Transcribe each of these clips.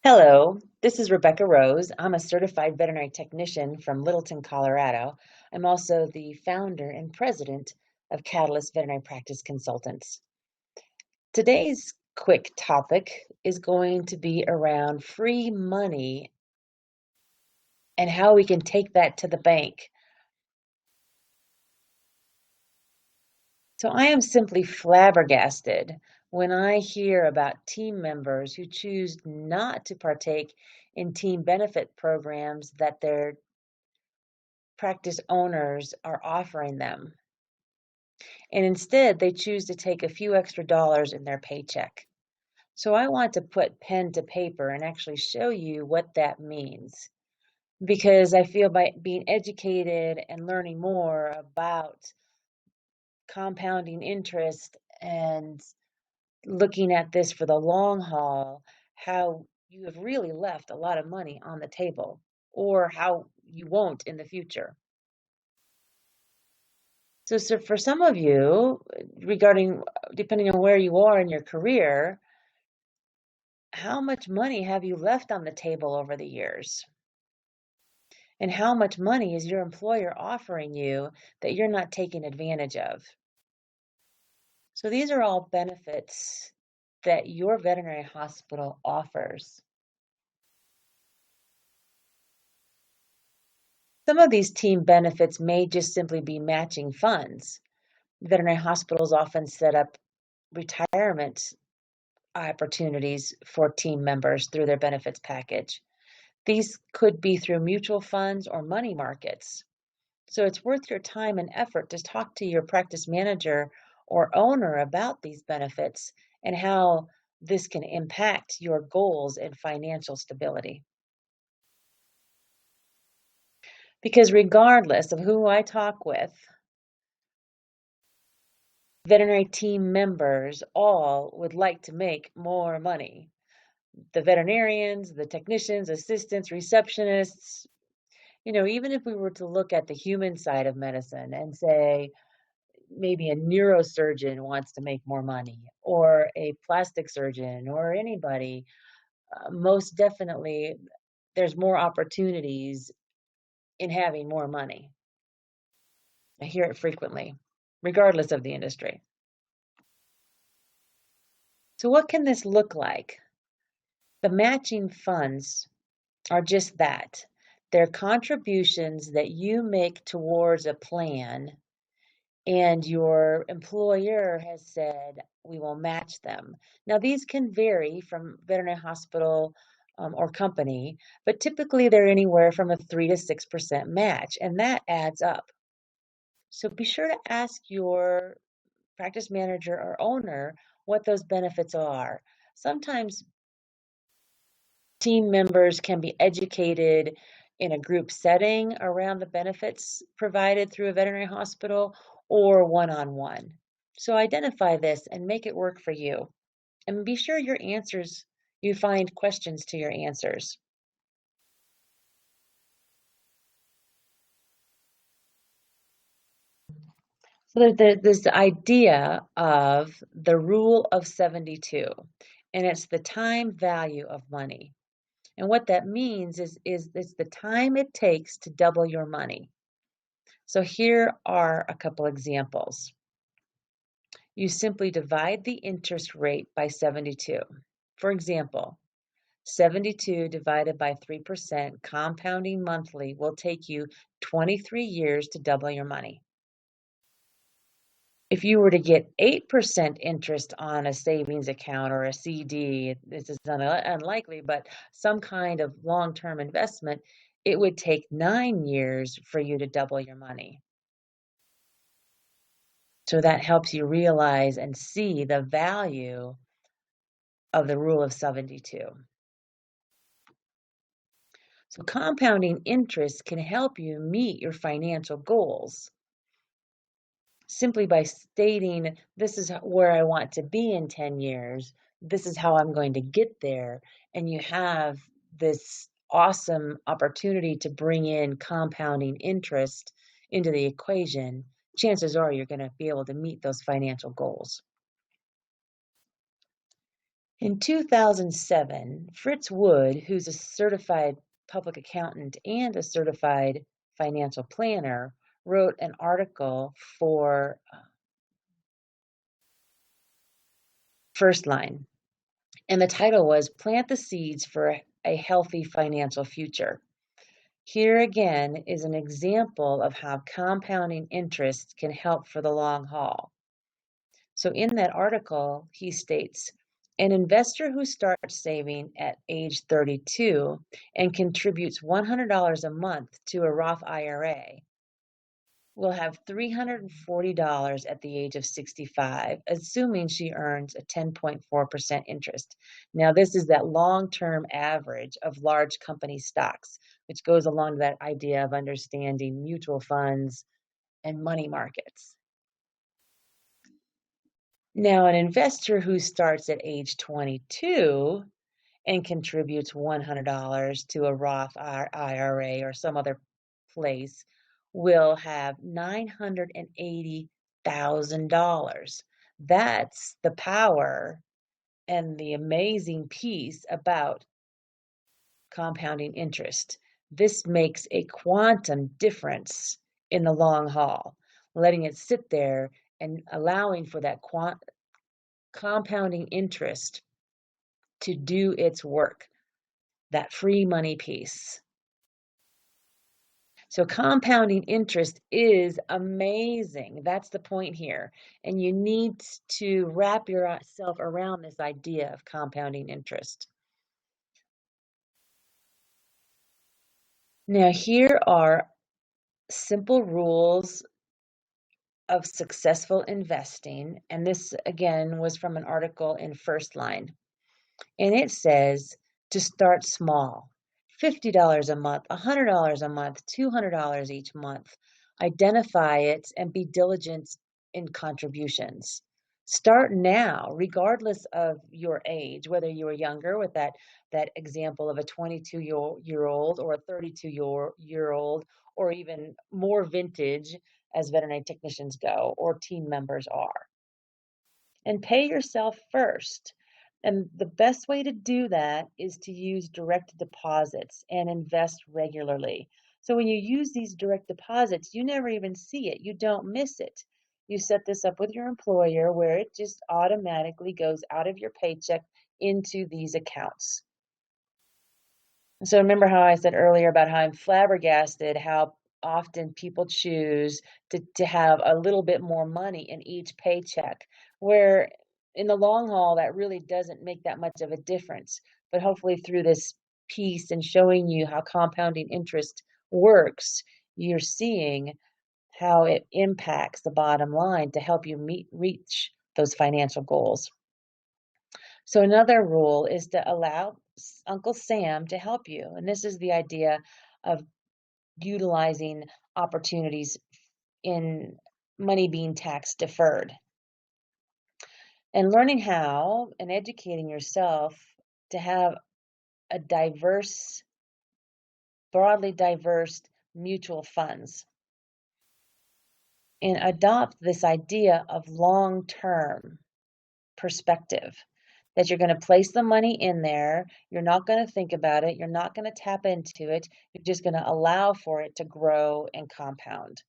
Hello, this is Rebecca Rose. I'm a certified veterinary technician from Littleton, Colorado. I'm also the founder and president of Catalyst Veterinary Practice Consultants. Today's quick topic is going to be around free money and how we can take that to the bank. So I am simply flabbergasted when I hear about team members who choose not to partake in team benefit programs that their practice owners are offering them. And instead, they choose to take a few extra dollars in their paycheck. So I want to put pen to paper and actually show you what that means. Because I feel by being educated and learning more about compounding interest and looking at this for the long haul, how you have really left a lot of money on the table, or how you won't in the future. So for some of you, depending on where you are in your career, how much money have you left on the table over the years? And how much money is your employer offering you that you're not taking advantage of? So these are all benefits that your veterinary hospital offers. Some of these team benefits may just simply be matching funds. Veterinary hospitals often set up retirement opportunities for team members through their benefits package. These could be through mutual funds or money markets. So it's worth your time and effort to talk to your practice manager or owner about these benefits and how this can impact your goals and financial stability. Because regardless of who I talk with, veterinary team members all would like to make more money. The veterinarians, the technicians, assistants, receptionists, even if we were to look at the human side of medicine and say maybe a neurosurgeon wants to make more money, or a plastic surgeon, or anybody, most definitely there's more opportunities in having more money. I hear it frequently, regardless of the industry. So what can this look like? The matching funds are just that. They're contributions that you make towards a plan, and your employer has said, we will match them. Now, these can vary from veterinary hospital or company, but typically they're anywhere from a 3 to 6% match, and that adds up. So be sure to ask your practice manager or owner what those benefits are. Sometimes team members can be educated in a group setting around the benefits provided through a veterinary hospital or one-on-one. So identify this and make it work for you. And be sure you find questions to your answers. So there's this idea of the rule of 72, and it's the time value of money. And what that means is it's the time it takes to double your money. So here are a couple examples. You simply divide the interest rate by 72. For example, 72 divided by 3% compounding monthly will take you 23 years to double your money. If you were to get 8% interest on a savings account or a CD, this is unlikely, but some kind of long-term investment, it would take 9 years for you to double your money. So that helps you realize and see the value of the rule of 72. So compounding interest can help you meet your financial goals simply by stating, this is where I want to be in 10 years. This is how I'm going to get there. And you have this awesome opportunity to bring in compounding interest into the equation. Chances are you're going to be able to meet those financial goals. In 2007, Fritz Wood, who's a certified public accountant and a certified financial planner, wrote an article for First Line. And the title was Plant the Seeds for a Healthy Financial Future. Here again is an example of how compounding interest can help for the long haul. So in that article, he states, an investor who starts saving at age 32 and contributes $100 a month to a Roth IRA will have $340 at the age of 65, assuming she earns a 10.4% interest. Now, this is that long-term average of large company stocks, which goes along to that idea of understanding mutual funds and money markets. Now, an investor who starts at age 22 and contributes $100 to a Roth IRA or some other place will have $980,000. That's the power and the amazing piece about compounding interest. This makes a quantum difference in the long haul, letting it sit there and allowing for that compounding interest to do its work, that free money piece. So compounding interest is amazing. That's the point here. And you need to wrap yourself around this idea of compounding interest. Now, here are simple rules of successful investing. And this, again, was from an article in First Line. And it says to start small. $50 a month, $100 a month, $200 each month. Identify it and be diligent in contributions. Start now, regardless of your age, whether you were younger with that example of a 22-year-old or a 32-year-old, or even more vintage as veterinary technicians go, or team members are. And pay yourself first. And the best way to do that is to use direct deposits and invest regularly. So when you use these direct deposits, you never even see it. You don't miss it. You set this up with your employer where it just automatically goes out of your paycheck into these accounts. So remember how I said earlier about how I'm flabbergasted how often people choose to have a little bit more money in each paycheck, where in the long haul, that really doesn't make that much of a difference. But hopefully through this piece and showing you how compounding interest works, you're seeing how it impacts the bottom line to help you reach those financial goals. So another rule is to allow Uncle Sam to help you. And this is the idea of utilizing opportunities in money being tax deferred. And learning how and educating yourself to have a broadly diverse mutual funds. And adopt this idea of long-term perspective, that you're going to place the money in there. You're not going to think about it. You're not going to tap into it. You're just going to allow for it to grow and compound.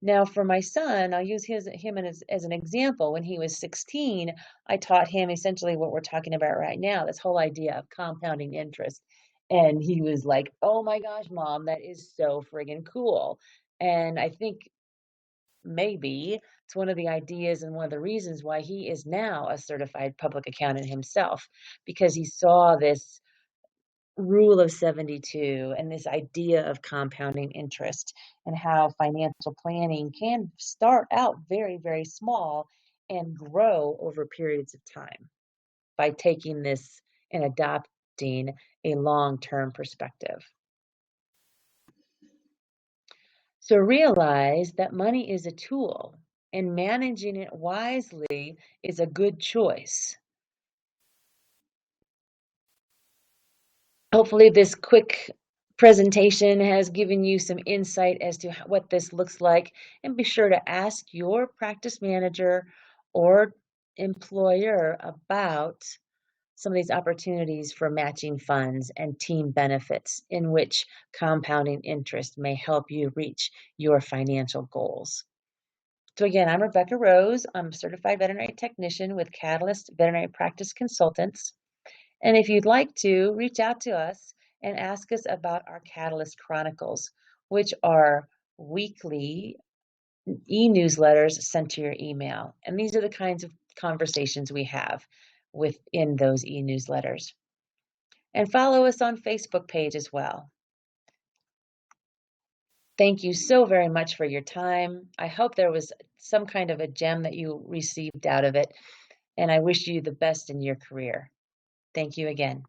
Now, for my son, I'll use him as an example. When he was 16, I taught him essentially what we're talking about right now, this whole idea of compounding interest. And he was like, oh my gosh, Mom, that is so friggin' cool. And I think maybe it's one of the ideas and one of the reasons why he is now a certified public accountant himself, because he saw this rule of 72 and this idea of compounding interest and how financial planning can start out very, very small and grow over periods of time by taking this and adopting a long-term perspective. So realize that money is a tool and managing it wisely is a good choice. Hopefully this quick presentation has given you some insight as to what this looks like, and be sure to ask your practice manager or employer about some of these opportunities for matching funds and team benefits in which compounding interest may help you reach your financial goals. So again, I'm Rebecca Rose. I'm a certified veterinary technician with Catalyst Veterinary Practice Consultants. And if you'd like to, reach out to us and ask us about our Catalyst Chronicles, which are weekly e-newsletters sent to your email. And these are the kinds of conversations we have within those e-newsletters. And follow us on Facebook page as well. Thank you so very much for your time. I hope there was some kind of a gem that you received out of it, and I wish you the best in your career. Thank you again.